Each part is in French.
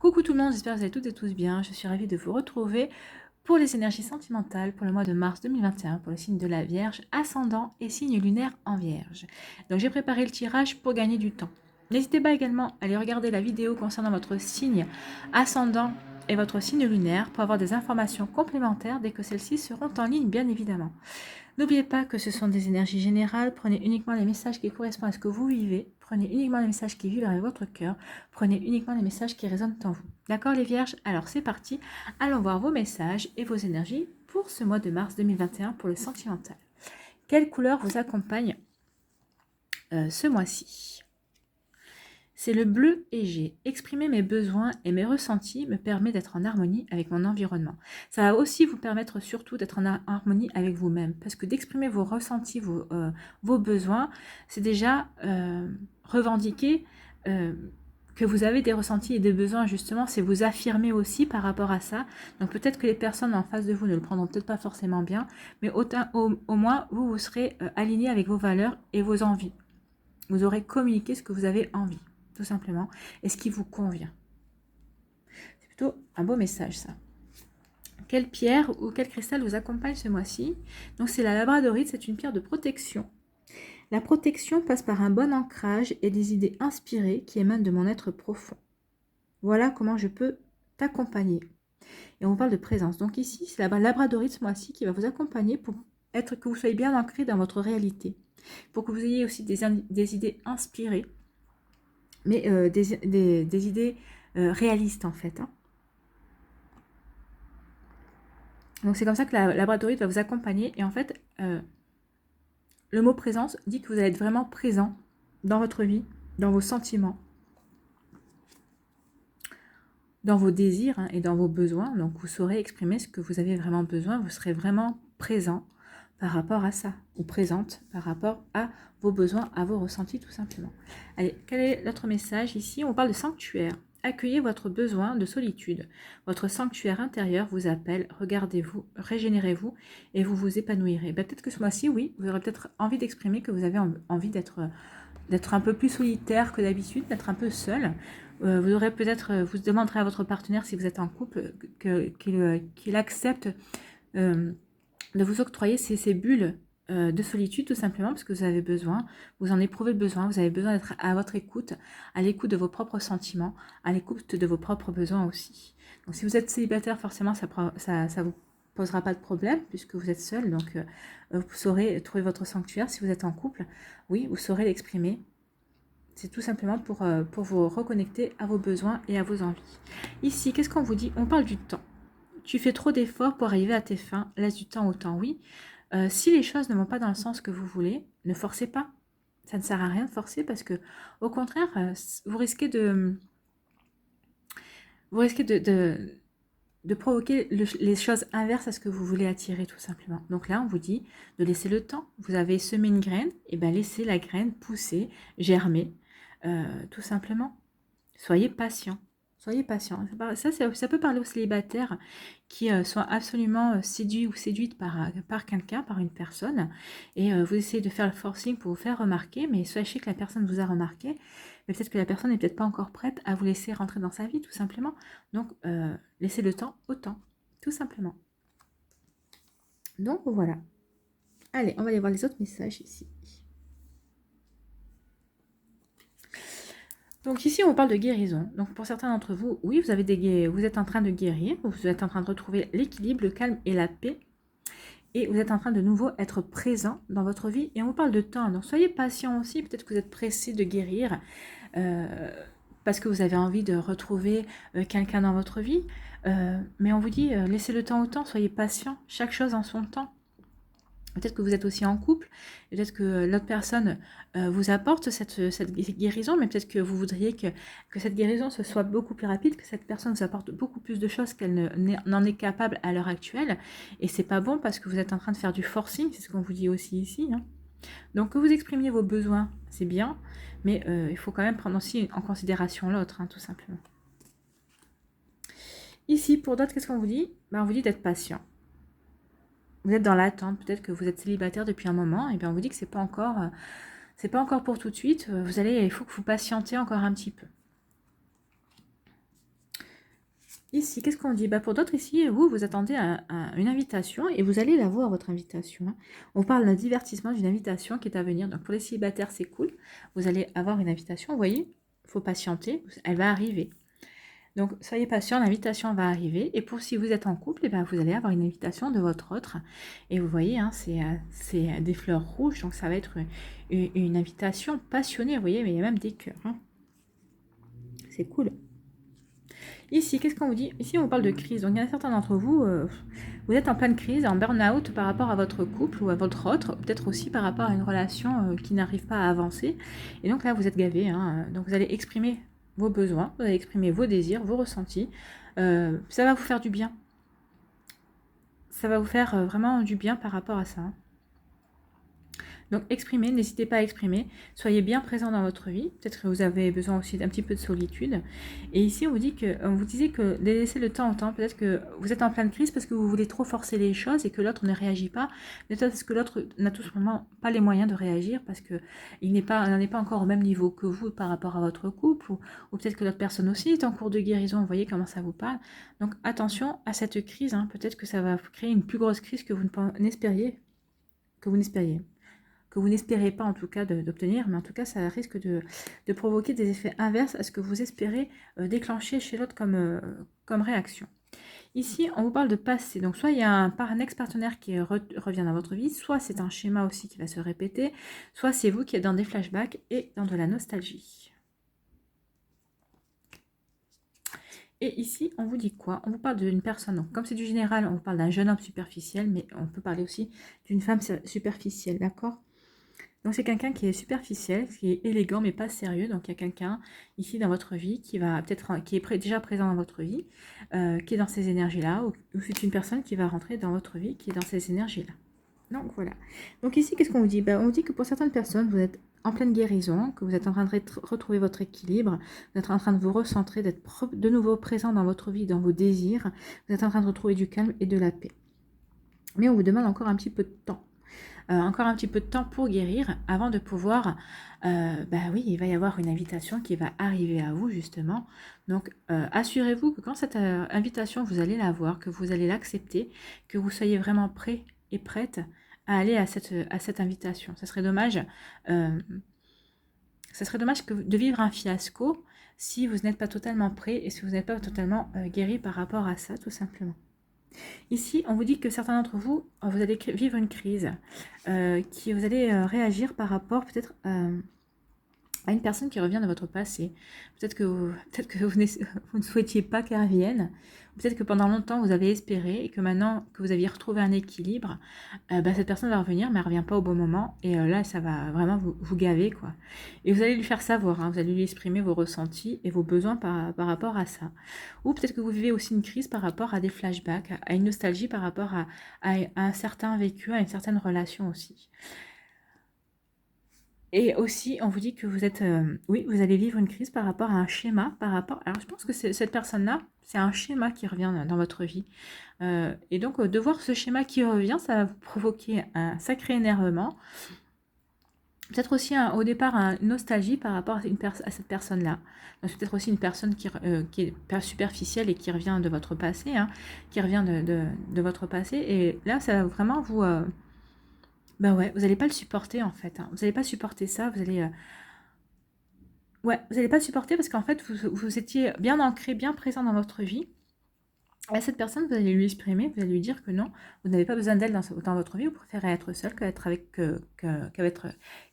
Coucou tout le monde, j'espère que vous allez toutes et tous bien. Je suis ravie de vous retrouver pour les énergies sentimentales pour le mois de mars 2021 pour le signe de la Vierge, ascendant et signe lunaire en Vierge. Donc j'ai préparé le tirage pour gagner du temps. N'hésitez pas également à aller regarder la vidéo concernant votre signe ascendant et votre signe lunaire pour avoir des informations complémentaires dès que celles-ci seront en ligne, bien évidemment. N'oubliez pas que ce sont des énergies générales, prenez uniquement les messages qui correspondent à ce que vous vivez, prenez uniquement les messages qui vibrent avec votre cœur, prenez uniquement les messages qui résonnent en vous. D'accord les vierges? Alors c'est parti, allons voir vos messages et vos énergies pour ce mois de mars 2021 pour le sentimental. Quelle couleur vous accompagne ce mois-ci? C'est le bleu égé. Exprimer mes besoins et mes ressentis me permet d'être en harmonie avec mon environnement. Ça va aussi vous permettre surtout d'être en harmonie avec vous-même. Parce que d'exprimer vos ressentis, vos besoins, c'est déjà revendiquer que vous avez des ressentis et des besoins. Justement, c'est vous affirmer aussi par rapport à ça. Donc peut-être que les personnes en face de vous ne le prendront peut-être pas forcément bien. Mais au moins, vous serez aligné avec vos valeurs et vos envies. Vous aurez communiqué ce que vous avez envie, tout simplement, et ce qui vous convient. C'est plutôt un beau message, ça. Quelle pierre ou quel cristal vous accompagne ce mois-ci? Donc c'est la labradorite, c'est une pierre de protection. La protection passe par un bon ancrage et des idées inspirées qui émanent de mon être profond. Voilà comment je peux t'accompagner. Et on parle de présence. Donc ici, c'est la labradorite ce mois-ci qui va vous accompagner pour que vous soyez bien ancré dans votre réalité. Pour que vous ayez aussi des idées inspirées, mais des idées réalistes en fait. Hein. Donc c'est comme ça que la labradorite va vous accompagner. Et en fait, le mot présence dit que vous allez être vraiment présent dans votre vie, dans vos sentiments, dans vos désirs hein, et dans vos besoins. Donc vous saurez exprimer ce que vous avez vraiment besoin. Vous serez vraiment présent par rapport à ça, ou présente par rapport à vos besoins, à vos ressentis tout simplement. Allez, quel est notre message ici? On parle de sanctuaire. Accueillez votre besoin de solitude. Votre sanctuaire intérieur vous appelle. Regardez-vous, régénérez-vous et vous vous épanouirez. Peut-être que ce mois-ci, oui, vous aurez peut-être envie d'exprimer que vous avez envie d'être un peu plus solitaire que d'habitude, d'être un peu seul. Vous aurez peut-être, vous demanderez à votre partenaire si vous êtes en couple qu'il accepte de vous octroyer ces bulles de solitude tout simplement parce que vous avez besoin, vous en éprouvez besoin, vous avez besoin d'être à votre écoute, à l'écoute de vos propres sentiments, à l'écoute de vos propres besoins aussi. Donc si vous êtes célibataire, forcément ça vous posera pas de problème puisque vous êtes seul, donc vous saurez trouver votre sanctuaire. Si vous êtes en couple, oui, vous saurez l'exprimer. C'est tout simplement pour vous reconnecter à vos besoins et à vos envies. Ici, qu'est-ce qu'on vous dit? On parle du temps. Tu fais trop d'efforts pour arriver à tes fins, laisse du temps au temps, oui. Si les choses ne vont pas dans le sens que vous voulez, ne forcez pas. Ça ne sert à rien de forcer parce que, au contraire, vous risquez de provoquer les choses inverses à ce que vous voulez attirer tout simplement. Donc là, on vous dit de laisser le temps. Vous avez semé une graine, et bien laissez la graine pousser, germer, tout simplement. Soyez patient. Soyez patient. Ça peut parler aux célibataires qui sont absolument séduits ou séduites par quelqu'un, par une personne. Et vous essayez de faire le forcing pour vous faire remarquer, mais sachez que la personne vous a remarqué. Mais peut-être que la personne n'est peut-être pas encore prête à vous laisser rentrer dans sa vie, tout simplement. Donc, laissez le temps au temps, tout simplement. Donc, voilà. Allez, on va aller voir les autres messages ici. Donc ici, on parle de guérison. Donc pour certains d'entre vous, oui, vous êtes en train de guérir, vous êtes en train de retrouver l'équilibre, le calme et la paix. Et vous êtes en train de nouveau être présent dans votre vie. Et on vous parle de temps. Donc soyez patient aussi. Peut-être que vous êtes pressé de guérir parce que vous avez envie de retrouver quelqu'un dans votre vie. Mais on vous dit, laissez le temps au temps, soyez patient. Chaque chose en son temps. Peut-être que vous êtes aussi en couple, peut-être que l'autre personne vous apporte cette guérison, mais peut-être que vous voudriez que cette guérison ce soit beaucoup plus rapide, que cette personne vous apporte beaucoup plus de choses qu'elle n'en est capable à l'heure actuelle. Et c'est pas bon parce que vous êtes en train de faire du forcing, c'est ce qu'on vous dit aussi ici. Hein. Donc que vous exprimiez vos besoins, c'est bien, mais il faut quand même prendre aussi en considération l'autre, hein, tout simplement. Ici, pour d'autres, qu'est-ce qu'on vous dit? On vous dit d'être patient. Vous êtes dans l'attente, peut-être que vous êtes célibataire depuis un moment, et bien on vous dit que c'est pas encore pour tout de suite. Il faut que vous patientez encore un petit peu. Ici, qu'est-ce qu'on dit? Bah, pour d'autres, ici, vous attendez une invitation et vous allez la voir, votre invitation, hein. On parle d'un divertissement, d'une invitation qui est à venir. Donc, pour les célibataires, c'est cool. Vous allez avoir une invitation, vous voyez, il faut patienter, elle va arriver. Donc, soyez patient, l'invitation va arriver. Et pour si vous êtes en couple, eh ben, vous allez avoir une invitation de votre autre. Et vous voyez, hein, c'est des fleurs rouges, donc ça va être une invitation passionnée, vous voyez, mais il y a même des cœurs, hein. C'est cool. Ici, qu'est-ce qu'on vous dit? Ici, on parle de crise. Donc, il y en a certains d'entre vous, vous êtes en pleine crise, en burn-out par rapport à votre couple ou à votre autre, peut-être aussi par rapport à une relation qui n'arrive pas à avancer. Et donc là, vous êtes gavé, hein. Donc, vous allez exprimer vos besoins, vous allez exprimer vos désirs, vos ressentis. Ça va vous faire du bien. Ça va vous faire vraiment du bien par rapport à ça, hein. Donc exprimez, n'hésitez pas à exprimer, soyez bien présent dans votre vie, peut-être que vous avez besoin aussi d'un petit peu de solitude. Et ici on vous disait que de laisser le temps au temps, peut-être que vous êtes en pleine crise parce que vous voulez trop forcer les choses et que l'autre ne réagit pas, peut-être parce que l'autre n'a tout simplement pas les moyens de réagir parce que n'en est pas encore au même niveau que vous par rapport à votre couple, ou peut-être que l'autre personne aussi est en cours de guérison, vous voyez comment ça vous parle. Donc attention à cette crise, hein. Peut-être que ça va créer une plus grosse crise que vous n'espériez, que vous n'espériez que vous n'espérez pas en tout cas d'obtenir, mais en tout cas ça risque de provoquer des effets inverses à ce que vous espérez déclencher chez l'autre comme réaction. Ici, on vous parle de passé, donc soit il y a un ex-partenaire qui revient dans votre vie, soit c'est un schéma aussi qui va se répéter, soit c'est vous qui êtes dans des flashbacks et dans de la nostalgie. Et ici, on vous dit quoi? On vous parle d'une personne, donc comme c'est du général, on vous parle d'un jeune homme superficiel, mais on peut parler aussi d'une femme superficielle, d'accord? Donc c'est quelqu'un qui est superficiel, qui est élégant mais pas sérieux. Donc il y a quelqu'un ici dans votre vie qui va peut-être qui est déjà présent dans votre vie, qui est dans ces énergies-là, ou c'est une personne qui va rentrer dans votre vie, qui est dans ces énergies-là. Donc voilà. Donc ici, qu'est-ce qu'on vous dit? On vous dit que pour certaines personnes, vous êtes en pleine guérison, que vous êtes en train de retrouver votre équilibre, vous êtes en train de vous recentrer, d'être de nouveau présent dans votre vie, dans vos désirs, vous êtes en train de retrouver du calme et de la paix. Mais on vous demande encore un petit peu de temps. Encore un petit peu de temps pour guérir avant de pouvoir, oui, il va y avoir une invitation qui va arriver à vous justement. Donc assurez-vous que quand cette invitation, vous allez la voir, que vous allez l'accepter, que vous soyez vraiment prêt et prête à aller à cette invitation. Ça serait dommage de vivre un fiasco si vous n'êtes pas totalement prêt et si vous n'êtes pas totalement guéri par rapport à ça, tout simplement. Ici, on vous dit que certains d'entre vous, vous allez vivre une crise, vous allez réagir par rapport peut-être à une personne qui revient de votre passé. Peut-être que vous ne souhaitiez pas qu'elle revienne. Peut-être que pendant longtemps, vous avez espéré et que maintenant que vous aviez retrouvé un équilibre, cette personne va revenir, mais elle ne revient pas au bon moment. Et là, ça va vraiment vous gaver, quoi. Et vous allez lui faire savoir, hein, vous allez lui exprimer vos ressentis et vos besoins par rapport à ça. Ou peut-être que vous vivez aussi une crise par rapport à des flashbacks, à une nostalgie par rapport à un certain vécu, à une certaine relation aussi. Et aussi, on vous dit que vous êtes, oui, vous allez vivre une crise par rapport à un schéma, alors je pense que cette personne-là, c'est un schéma qui revient dans votre vie. Et donc, de voir ce schéma qui revient, ça va vous provoquer un sacré énervement. Peut-être aussi au départ une nostalgie par rapport à cette personne-là. C'est peut-être aussi une personne qui est superficielle et qui revient de votre passé, hein, qui revient de votre passé. Et là, ça va vraiment vous... ouais, vous n'allez pas le supporter en fait, hein. Vous n'allez pas supporter ça, vous allez... Ouais, vous n'allez pas le supporter parce qu'en fait, vous étiez bien ancré, bien présent dans votre vie. À cette personne, vous allez lui exprimer, vous allez lui dire que non, vous n'avez pas besoin d'elle dans votre vie, vous préférez être seul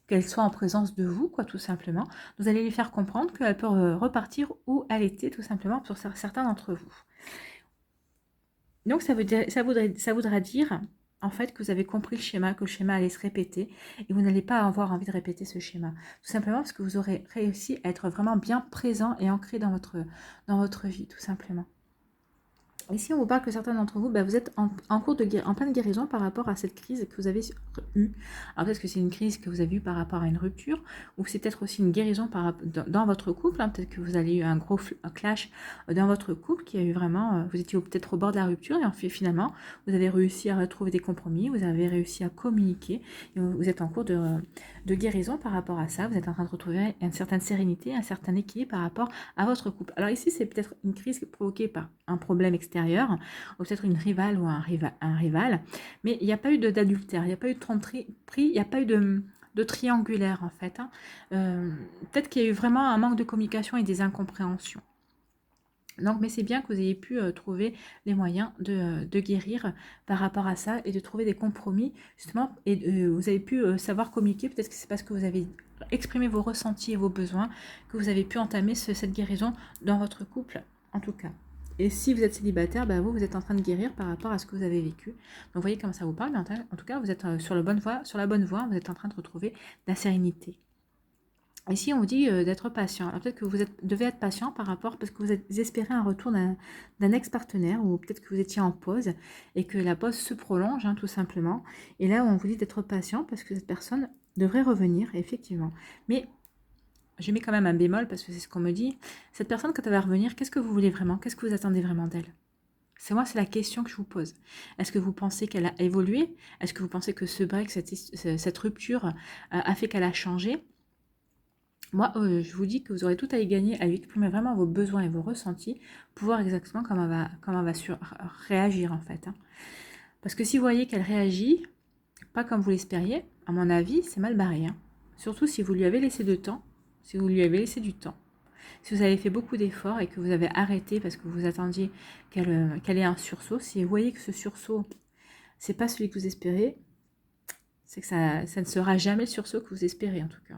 qu'elle soit en présence de vous, quoi, tout simplement. Vous allez lui faire comprendre qu'elle peut repartir où elle était, tout simplement, pour certains d'entre vous. Donc, ça voudra dire, en fait, que vous avez compris le schéma, que le schéma allait se répéter, et vous n'allez pas avoir envie de répéter ce schéma. Tout simplement parce que vous aurez réussi à être vraiment bien présent et ancré dans votre vie, tout simplement. Ici, on vous parle que certains d'entre vous, vous êtes en cours en pleine guérison par rapport à cette crise que vous avez eue. Alors peut-être que c'est une crise que vous avez eue par rapport à une rupture, ou c'est peut-être aussi une guérison dans votre couple. Hein. Peut-être que vous avez eu un clash dans votre couple, qui a eu vraiment, vous étiez peut-être au bord de la rupture, et en fait, finalement, vous avez réussi à retrouver des compromis, vous avez réussi à communiquer, et vous êtes en cours de guérison par rapport à ça. Vous êtes en train de retrouver une certaine sérénité, un certain équilibre par rapport à votre couple. Alors ici, c'est peut-être une crise provoquée par un problème extérieur, ou peut-être une rivale ou un rival, mais il n'y a pas eu d'adultère, il n'y a pas eu de tromperie, il n'y a pas eu de triangulaire en fait. Hein. Peut-être qu'il y a eu vraiment un manque de communication et des incompréhensions. Donc, mais c'est bien que vous ayez pu trouver les moyens de guérir par rapport à ça et de trouver des compromis, justement, et vous avez pu savoir communiquer. Peut-être que c'est parce que vous avez exprimé vos ressentis et vos besoins que vous avez pu entamer cette guérison dans votre couple, en tout cas. Et si vous êtes célibataire, vous êtes en train de guérir par rapport à ce que vous avez vécu. Donc, vous voyez comment ça vous parle, mais en tout cas, vous êtes sur la bonne voie, vous êtes en train de retrouver la sérénité. Ici, on vous dit d'être patient. Alors, peut-être que vous devez être patient par rapport, parce que vous espérez un retour d'un ex-partenaire, ou peut-être que vous étiez en pause, et que la pause se prolonge, hein, tout simplement. Et là, on vous dit d'être patient, parce que cette personne devrait revenir, effectivement. Mais je mets quand même un bémol parce que c'est ce qu'on me dit. Cette personne, quand elle va revenir, qu'est-ce que vous voulez vraiment? Qu'est-ce que vous attendez vraiment d'elle? C'est la question que je vous pose. Est-ce que vous pensez qu'elle a évolué? Est-ce que vous pensez que ce break, cette rupture a fait qu'elle a changé? Moi, je vous dis que vous aurez tout à y gagner à lui exprimer vraiment vos besoins et vos ressentis pour voir exactement comment elle va réagir en fait. Hein. Parce que si vous voyez qu'elle réagit pas comme vous l'espériez, à mon avis, c'est mal barré. Hein. Surtout si vous lui avez laissé du temps. Si vous lui avez laissé du temps, si vous avez fait beaucoup d'efforts et que vous avez arrêté parce que vous attendiez qu'elle ait un sursaut, si vous voyez que ce sursaut, c'est pas celui que vous espérez, c'est que ça ne sera jamais le sursaut que vous espérez en tout cas.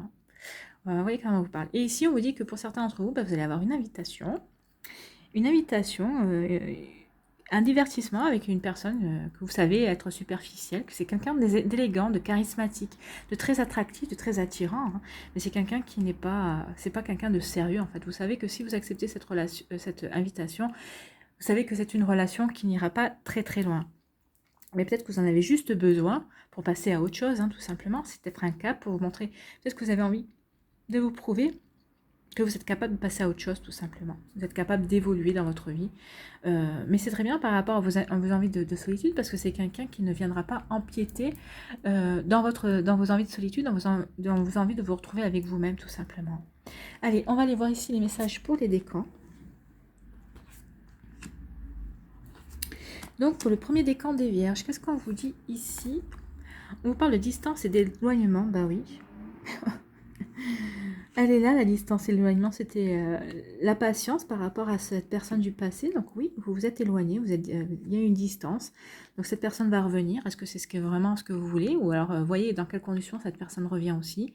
Vous voyez comment on vous parle. Et ici, on vous dit que pour certains d'entre vous, vous allez avoir une invitation, un divertissement avec une personne que vous savez être superficielle, que c'est quelqu'un d'élégant, de charismatique, de très attractif, de très attirant, hein. Mais c'est quelqu'un qui n'est pas, c'est pas quelqu'un de sérieux en fait. Vous savez que si vous acceptez cette invitation, vous savez que c'est une relation qui n'ira pas très très loin. Mais peut-être que vous en avez juste besoin pour passer à autre chose, hein, tout simplement. C'est peut-être un cap pour vous montrer, peut-être que vous avez envie de vous prouver que vous êtes capable de passer à autre chose, tout simplement. Vous êtes capable d'évoluer dans votre vie. Mais c'est très bien par rapport à vos envies de solitude, parce que c'est quelqu'un qui ne viendra pas empiéter dans vos envies de solitude, dans vos envies de vous retrouver avec vous-même, tout simplement. Allez, on va aller voir ici les messages pour les décans. Donc, pour le premier décan des Vierges, qu'est-ce qu'on vous dit ici? On vous parle de distance et d'éloignement, bah oui. Elle est là, la distance et l'éloignement, c'était la patience par rapport à cette personne du passé. Donc oui, vous vous êtes éloigné, il y a une distance. Donc cette personne va revenir. Est-ce que c'est vraiment ce que vous voulez? Ou alors, voyez dans quelles conditions cette personne revient aussi.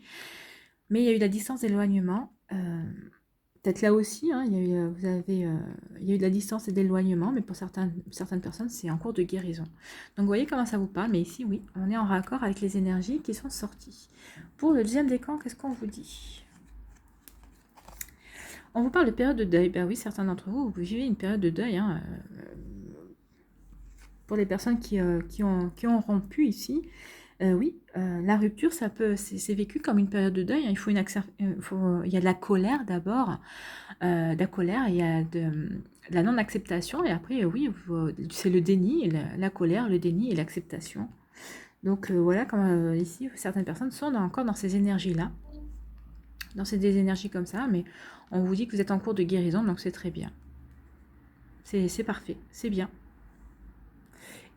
Mais il y a eu la distance d'éloignement. Peut-être là aussi, hein, il y a eu de la distance et d'éloignement, mais pour certaines personnes, c'est en cours de guérison. Donc vous voyez comment ça vous parle, mais ici, oui, on est en raccord avec les énergies qui sont sorties. Pour le deuxième décan, qu'est-ce qu'on vous dit? On vous parle de période de deuil. Ben oui, certains d'entre vous, vous vivez une période de deuil. Hein, pour les personnes qui ont rompu ici, oui, la rupture, c'est vécu comme une période de deuil. Hein. Il y a de la colère d'abord, de la colère, il y a de la non-acceptation, et après, oui, c'est le déni, la colère, le déni et l'acceptation. Donc voilà, comme ici, certaines personnes sont encore dans ces énergies-là, dans ces énergies comme ça, mais on vous dit que vous êtes en cours de guérison, donc c'est très bien. C'est parfait, c'est bien.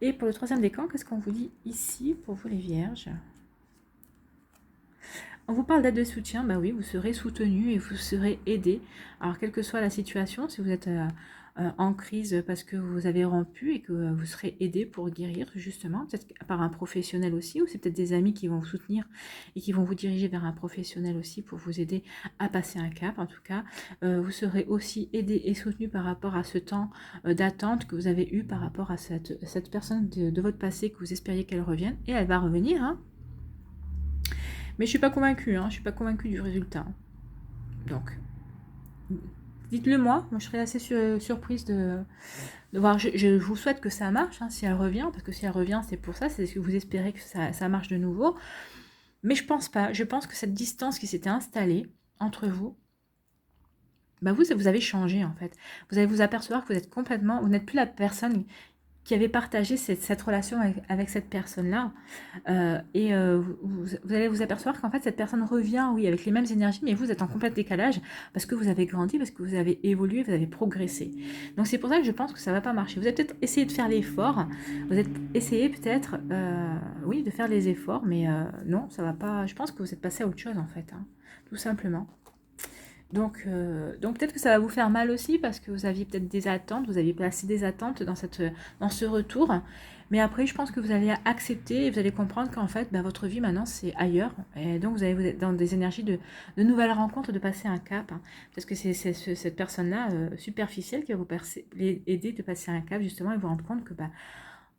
Et pour le troisième décan, qu'est-ce qu'on vous dit ici pour vous les Vierges? On vous parle d'aide de soutien, bah oui, vous serez soutenu et vous serez aidé. Alors, quelle que soit la situation, si vous êtes en crise parce que vous avez rompu et que vous serez aidé pour guérir, justement, peut-être par un professionnel aussi, ou c'est peut-être des amis qui vont vous soutenir et qui vont vous diriger vers un professionnel aussi pour vous aider à passer un cap. En tout cas, vous serez aussi aidé et soutenu par rapport à ce temps d'attente que vous avez eu par rapport à cette personne de votre passé que vous espériez qu'elle revienne. Et elle va revenir, hein. Mais je ne suis pas convaincue, hein, je ne suis pas convaincue du résultat. Donc, Dites-le moi, je serais assez surprise de voir. Je vous souhaite que ça marche, hein, si elle revient, parce que si elle revient, c'est pour ça, c'est ce que vous espérez que ça marche de nouveau. Mais je pense pas, je pense que cette distance qui s'était installée entre vous, bah vous avez changé en fait. Vous allez vous apercevoir que vous êtes complètement, vous n'êtes plus la personne qui avait partagé cette relation avec cette personne-là. Vous allez vous apercevoir qu'en fait, cette personne revient, oui, avec les mêmes énergies, mais vous êtes en complet décalage parce que vous avez grandi, parce que vous avez évolué, vous avez progressé. Donc c'est pour ça que je pense que ça ne va pas marcher. Vous avez peut-être essayé de faire l'effort, vous avez essayé peut-être, oui, de faire les efforts, mais non, ça va pas. Je pense que vous êtes passé à autre chose en fait, hein, tout simplement. Donc peut-être que ça va vous faire mal aussi parce que vous aviez peut-être des attentes, vous aviez placé des attentes dans ce retour. Mais après, je pense que vous allez accepter et vous allez comprendre qu'en fait, bah, votre vie maintenant, c'est ailleurs. Et donc, vous être dans des énergies de nouvelles rencontres, de passer un cap, hein. Parce que c'est cette personne-là, superficielle, qui va vous aider de passer un cap, justement, et vous rendre compte que bah,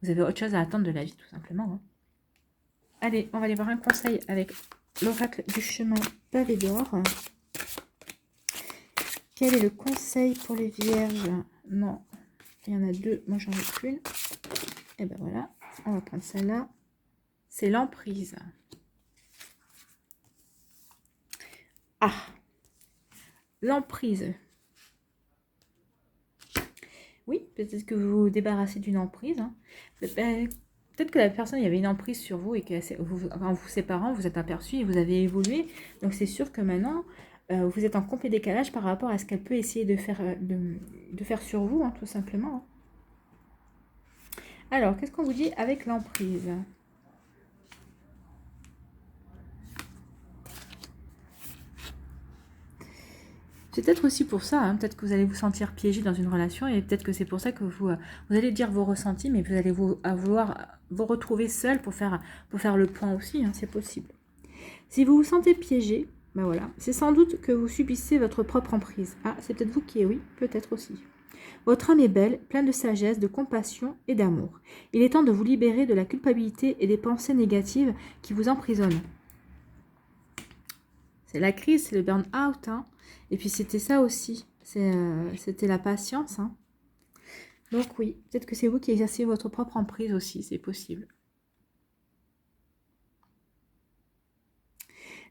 vous avez autre chose à attendre de la vie, tout simplement, hein. Allez, on va aller voir un conseil avec l'oracle du chemin pavé d'or. Quel est le conseil pour les vierges? Non, il y en a deux, moi j'en ai qu'une. Et ben voilà, on va prendre celle-là. C'est l'emprise. Ah, l'emprise. Oui, peut-être que vous vous débarrassez d'une emprise, hein. Peut-être que la personne, il y avait une emprise sur vous et qu'en vous séparant, vous êtes aperçu et vous avez évolué. Donc c'est sûr que maintenant, vous êtes en complet décalage par rapport à ce qu'elle peut essayer de faire sur vous, hein, tout simplement, hein. Alors, qu'est-ce qu'on vous dit avec l'emprise? C'est peut-être aussi pour ça, hein, peut-être que vous allez vous sentir piégé dans une relation et peut-être que c'est pour ça que vous allez dire vos ressentis, mais vous allez vouloir vous retrouver seul pour faire le point aussi, hein, c'est possible. Si vous vous sentez piégé, ben voilà, c'est sans doute que vous subissez votre propre emprise. Ah, c'est peut-être vous qui est, oui, peut-être aussi. Votre âme est belle, pleine de sagesse, de compassion et d'amour. Il est temps de vous libérer de la culpabilité et des pensées négatives qui vous emprisonnent. C'est la crise, c'est le burn-out, hein. Et puis c'était ça aussi, c'était la patience, hein. Donc oui, peut-être que c'est vous qui exercez votre propre emprise aussi, c'est possible.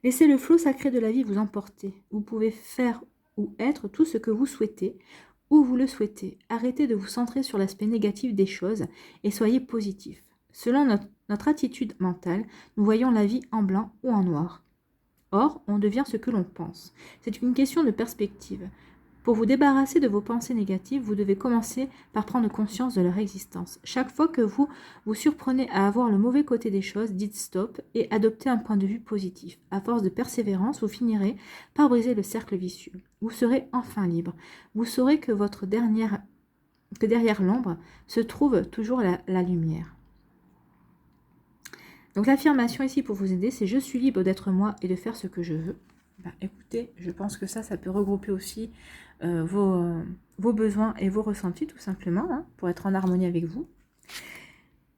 Laissez le flot sacré de la vie vous emporter. Vous pouvez faire ou être tout ce que vous souhaitez, où vous le souhaitez. Arrêtez de vous centrer sur l'aspect négatif des choses et soyez positif. Selon notre attitude mentale, nous voyons la vie en blanc ou en noir. Or, on devient ce que l'on pense. C'est une question de perspective. Pour vous débarrasser de vos pensées négatives, vous devez commencer par prendre conscience de leur existence. Chaque fois que vous vous surprenez à avoir le mauvais côté des choses, dites stop et adoptez un point de vue positif. À force de persévérance, vous finirez par briser le cercle vicieux. Vous serez enfin libre. Vous saurez que derrière l'ombre se trouve toujours la lumière. Donc l'affirmation ici pour vous aider, c'est « Je suis libre d'être moi et de faire ce que je veux ». Ben, écoutez, je pense que ça peut regrouper aussi vos besoins et vos ressentis, tout simplement, hein, pour être en harmonie avec vous.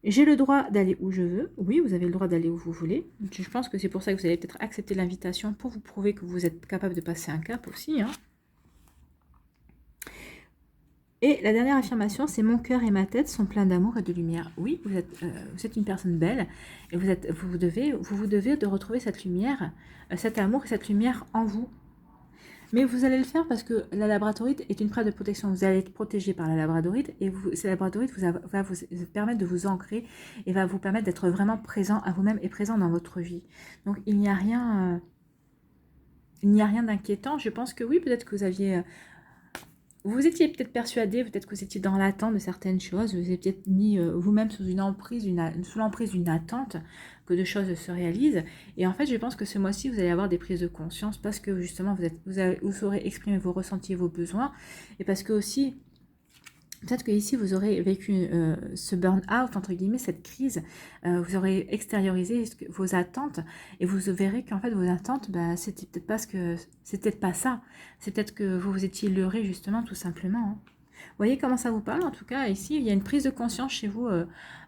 J'ai le droit d'aller où je veux. Oui, vous avez le droit d'aller où vous voulez. Je pense que c'est pour ça que vous allez peut-être accepter l'invitation pour vous prouver que vous êtes capable de passer un cap aussi, hein. Et la dernière affirmation, c'est « Mon cœur et ma tête sont pleins d'amour et de lumière ». Oui, vous êtes une personne belle et vous devez de retrouver cette lumière, cet amour et cette lumière en vous. Mais vous allez le faire parce que la labradorite est une prête de protection. Vous allez être protégé par la labradorite et cette labradorite va vous permettre de vous ancrer et va vous permettre d'être vraiment présent à vous-même et présent dans votre vie. Donc il n'y a rien d'inquiétant. Je pense que oui, peut-être que vous étiez peut-être persuadé, peut-être que vous étiez dans l'attente de certaines choses, vous étiez peut-être mis vous-même sous l'emprise d'une attente que de choses se réalisent. Et en fait, je pense que ce mois-ci, vous allez avoir des prises de conscience parce que justement, vous saurez exprimer vos ressentis et vos besoins. Et parce que aussi, peut-être que ici vous aurez vécu ce burn-out, entre guillemets, cette crise, vous aurez extériorisé vos attentes et vous verrez qu'en fait vos attentes, bah, c'était peut-être pas ça. C'est peut-être que vous vous étiez leurré justement, tout simplement, hein. Voyez comment ça vous parle. En tout cas, ici, il y a une prise de conscience chez vous,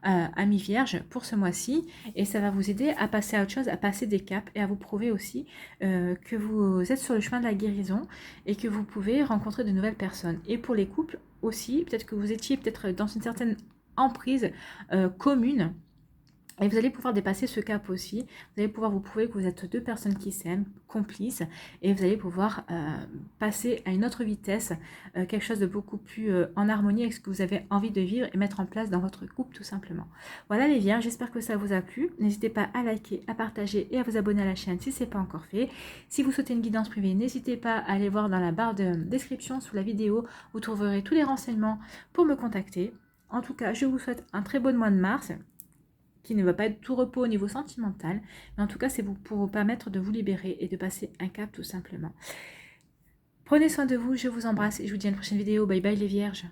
amis vierges, pour ce mois-ci. Et ça va vous aider à passer à autre chose, à passer des caps et à vous prouver aussi que vous êtes sur le chemin de la guérison et que vous pouvez rencontrer de nouvelles personnes. Et pour les couples aussi, peut-être que vous étiez peut-être dans une certaine emprise commune. Et vous allez pouvoir dépasser ce cap aussi. Vous allez pouvoir vous prouver que vous êtes deux personnes qui s'aiment, complices, et vous allez pouvoir passer à une autre vitesse, quelque chose de beaucoup plus en harmonie avec ce que vous avez envie de vivre et mettre en place dans votre couple tout simplement. Voilà les vierges, j'espère que ça vous a plu. N'hésitez pas à liker, à partager et à vous abonner à la chaîne si ce n'est pas encore fait. Si vous souhaitez une guidance privée, n'hésitez pas à aller voir dans la barre de description sous la vidéo. Vous trouverez tous les renseignements pour me contacter. En tout cas, je vous souhaite un très bon mois de mars, qui ne va pas être tout repos au niveau sentimental, mais en tout cas c'est pour vous permettre de vous libérer et de passer un cap tout simplement. Prenez soin de vous, je vous embrasse et je vous dis à une prochaine vidéo. Bye bye les vierges.